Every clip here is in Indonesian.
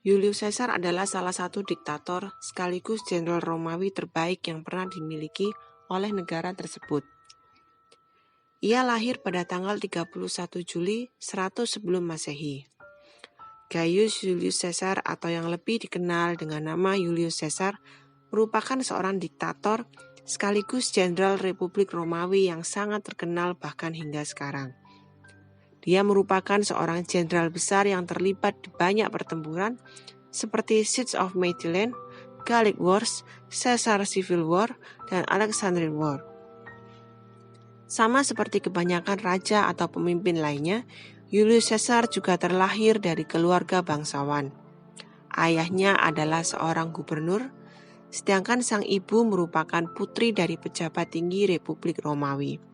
Julius Caesar adalah salah satu diktator sekaligus jenderal Romawi terbaik yang pernah dimiliki oleh negara tersebut. Ia lahir pada tanggal 31 Juli 100 sebelum Masehi. Gaius Julius Caesar atau yang lebih dikenal dengan nama Julius Caesar merupakan seorang diktator sekaligus jenderal Republik Romawi yang sangat terkenal bahkan hingga sekarang. Dia merupakan seorang jenderal besar yang terlibat di banyak pertempuran seperti Siege of Mytilene, Gallic Wars, Caesar Civil War, dan Alexandrine War. Sama seperti kebanyakan raja atau pemimpin lainnya, Julius Caesar juga terlahir dari keluarga bangsawan. Ayahnya adalah seorang gubernur, sedangkan sang ibu merupakan putri dari pejabat tinggi Republik Romawi.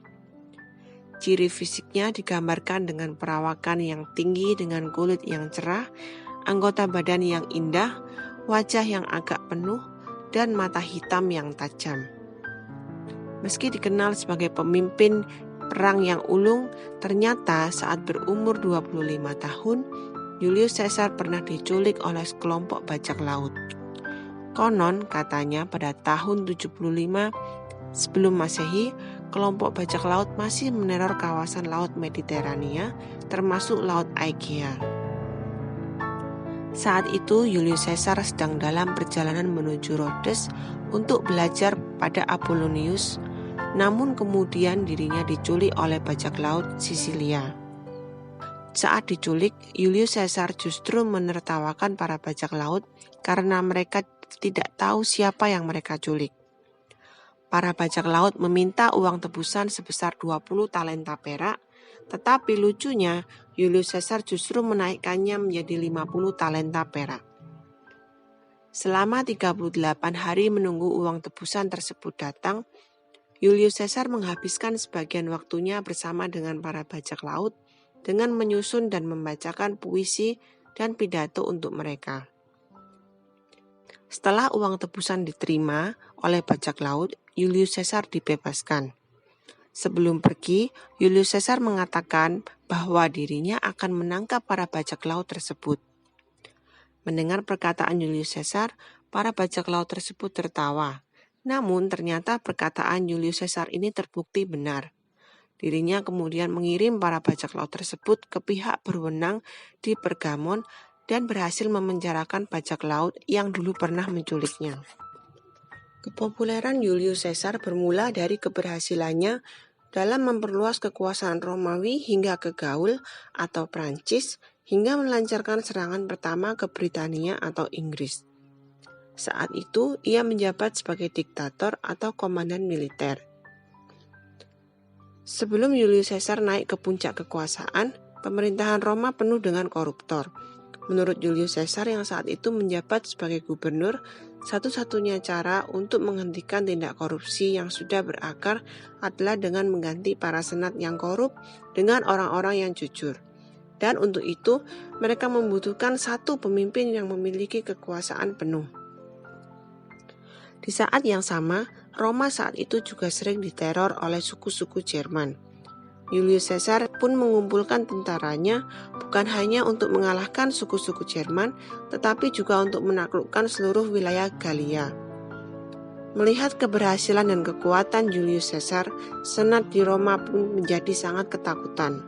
Ciri fisiknya digambarkan dengan perawakan yang tinggi dengan kulit yang cerah, anggota badan yang indah, wajah yang agak penuh, dan mata hitam yang tajam. Meski dikenal sebagai pemimpin perang yang ulung, ternyata saat berumur 25 tahun, Julius Caesar pernah diculik oleh sekelompok bajak laut. Konon katanya pada tahun 75 sebelum Masehi, kelompok bajak laut masih meneror kawasan Laut Mediterania, termasuk Laut Aegea. Saat itu, Julius Caesar sedang dalam perjalanan menuju Rhodes untuk belajar pada Apollonius, namun kemudian dirinya diculik oleh bajak laut Sisilia. Saat diculik, Julius Caesar justru menertawakan para bajak laut karena mereka tidak tahu siapa yang mereka culik. Para bajak laut meminta uang tebusan sebesar 20 talenta perak, tetapi lucunya Julius Caesar justru menaikkannya menjadi 50 talenta perak. Selama 38 hari menunggu uang tebusan tersebut datang, Julius Caesar menghabiskan sebagian waktunya bersama dengan para bajak laut dengan menyusun dan membacakan puisi dan pidato untuk mereka. Setelah uang tebusan diterima oleh bajak laut, Julius Caesar dibebaskan. Sebelum pergi, Julius Caesar mengatakan bahwa dirinya akan menangkap para bajak laut tersebut. Mendengar perkataan Julius Caesar, para bajak laut tersebut tertawa. Namun ternyata perkataan Julius Caesar ini terbukti benar. Dirinya kemudian mengirim para bajak laut tersebut ke pihak berwenang di Pergamon dan berhasil memenjarakan bajak laut yang dulu pernah menculiknya. Kepopuleran Julius Caesar bermula dari keberhasilannya dalam memperluas kekuasaan Romawi hingga ke Gaul atau Prancis, hingga melancarkan serangan pertama ke Britania atau Inggris. Saat itu, ia menjabat sebagai diktator atau komandan militer. Sebelum Julius Caesar naik ke puncak kekuasaan, pemerintahan Roma penuh dengan koruptor. Menurut Julius Caesar yang saat itu menjabat sebagai gubernur, satu-satunya cara untuk menghentikan tindak korupsi yang sudah berakar adalah dengan mengganti para senat yang korup dengan orang-orang yang jujur. Dan untuk itu, mereka membutuhkan satu pemimpin yang memiliki kekuasaan penuh. Di saat yang sama, Roma saat itu juga sering diteror oleh suku-suku Jerman. Julius Caesar pun mengumpulkan tentaranya bukan hanya untuk mengalahkan suku-suku Jerman, tetapi juga untuk menaklukkan seluruh wilayah Galia. Melihat keberhasilan dan kekuatan Julius Caesar, senat di Roma pun menjadi sangat ketakutan.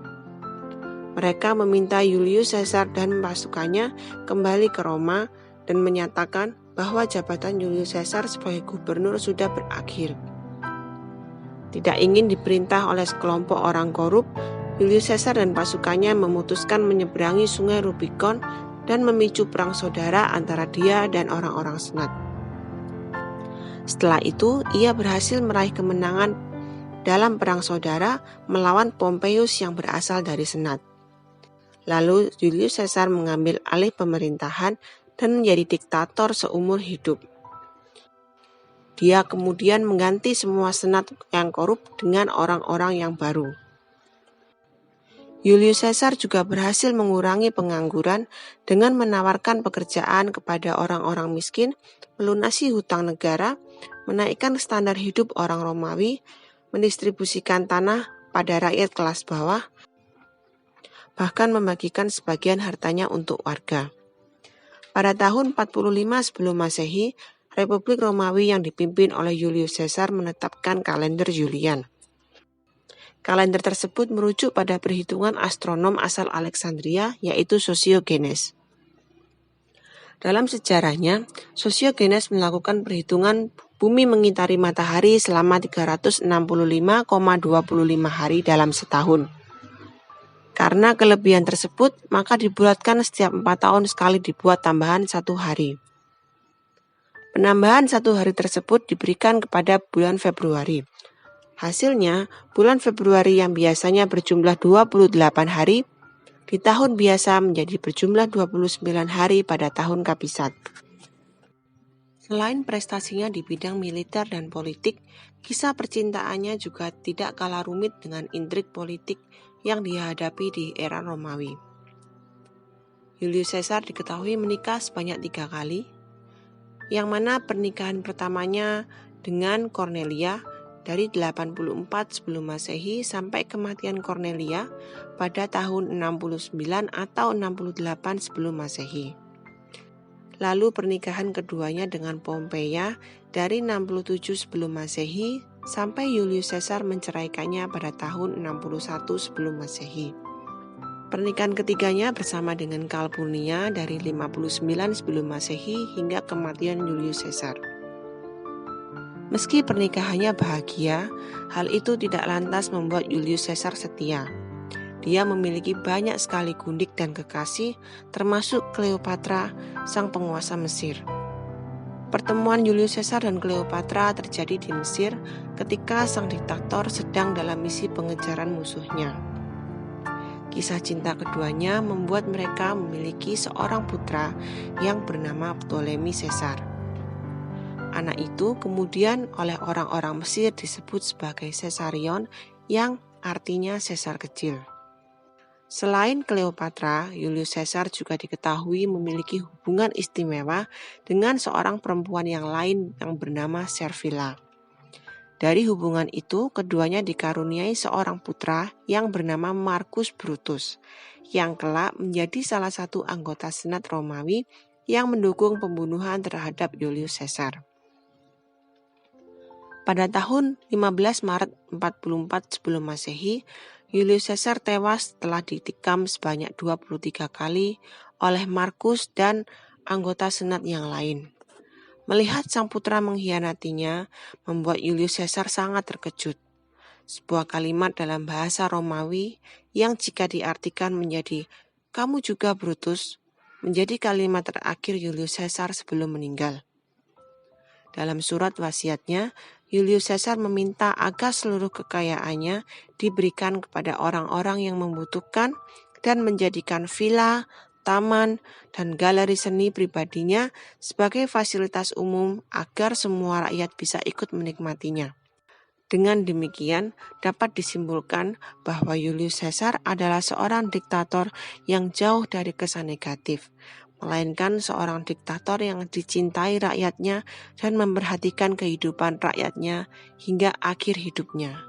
Mereka meminta Julius Caesar dan pasukannya kembali ke Roma dan menyatakan bahwa jabatan Julius Caesar sebagai gubernur sudah berakhir. Tidak ingin diperintah oleh sekelompok orang korup, Julius Caesar dan pasukannya memutuskan menyeberangi sungai Rubicon dan memicu perang saudara antara dia dan orang-orang senat. Setelah itu, ia berhasil meraih kemenangan dalam perang saudara melawan Pompeius yang berasal dari senat. Lalu Julius Caesar mengambil alih pemerintahan dan menjadi diktator seumur hidup. Dia kemudian mengganti semua senat yang korup dengan orang-orang yang baru. Julius Caesar juga berhasil mengurangi pengangguran dengan menawarkan pekerjaan kepada orang-orang miskin, melunasi hutang negara, menaikkan standar hidup orang Romawi, mendistribusikan tanah pada rakyat kelas bawah, bahkan membagikan sebagian hartanya untuk warga. Pada tahun 45 sebelum Masehi, Republik Romawi yang dipimpin oleh Julius Caesar menetapkan kalender Julian. Kalender tersebut merujuk pada perhitungan astronom asal Alexandria, yaitu Sosiogenes. Dalam sejarahnya, Sosiogenes melakukan perhitungan bumi mengitari matahari selama 365,25 hari dalam setahun. Karena kelebihan tersebut, maka dibulatkan setiap 4 tahun sekali dibuat tambahan 1 hari. Penambahan 1 hari tersebut diberikan kepada bulan Februari. Hasilnya, bulan Februari yang biasanya berjumlah 28 hari, di tahun biasa menjadi berjumlah 29 hari pada tahun Kabisat. Selain prestasinya di bidang militer dan politik, kisah percintaannya juga tidak kalah rumit dengan intrik politik yang dihadapi di era Romawi. Julius Caesar diketahui menikah sebanyak 3 kali, yang mana pernikahan pertamanya dengan Cornelia dari 84 sebelum Masehi sampai kematian Cornelia pada tahun 69 atau 68 sebelum Masehi. Lalu pernikahan keduanya dengan Pompeia dari 67 sebelum Masehi sampai Julius Caesar menceraikannya pada tahun 61 sebelum Masehi. Pernikahan ketiganya bersama dengan Calpurnia dari 59 sebelum Masehi hingga kematian Julius Caesar. Meski pernikahannya bahagia, hal itu tidak lantas membuat Julius Caesar setia. Dia memiliki banyak sekali gundik dan kekasih, termasuk Cleopatra, sang penguasa Mesir. Pertemuan Julius Caesar dan Cleopatra terjadi di Mesir ketika sang diktator sedang dalam misi pengejaran musuhnya. Kisah cinta keduanya membuat mereka memiliki seorang putra yang bernama Ptolemy Caesar. Anak itu kemudian oleh orang-orang Mesir disebut sebagai Caesarion, yang artinya Caesar kecil. Selain Cleopatra, Julius Caesar juga diketahui memiliki hubungan istimewa dengan seorang perempuan yang lain yang bernama Servilia. Dari hubungan itu, keduanya dikaruniai seorang putra yang bernama Marcus Brutus, yang kelak menjadi salah satu anggota Senat Romawi yang mendukung pembunuhan terhadap Julius Caesar. Pada tahun 15 Maret 44 sebelum Masehi, Julius Caesar tewas setelah ditikam sebanyak 23 kali oleh Marcus dan anggota Senat yang lain. Melihat sang putra mengkhianatinya, membuat Julius Caesar sangat terkejut. Sebuah kalimat dalam bahasa Romawi yang jika diartikan menjadi "kamu juga Brutus" menjadi kalimat terakhir Julius Caesar sebelum meninggal. Dalam surat wasiatnya, Julius Caesar meminta agar seluruh kekayaannya diberikan kepada orang-orang yang membutuhkan dan menjadikan villa, taman, dan galeri seni pribadinya sebagai fasilitas umum agar semua rakyat bisa ikut menikmatinya. Dengan demikian, dapat disimpulkan bahwa Julius Caesar adalah seorang diktator yang jauh dari kesan negatif, melainkan seorang diktator yang dicintai rakyatnya dan memperhatikan kehidupan rakyatnya hingga akhir hidupnya.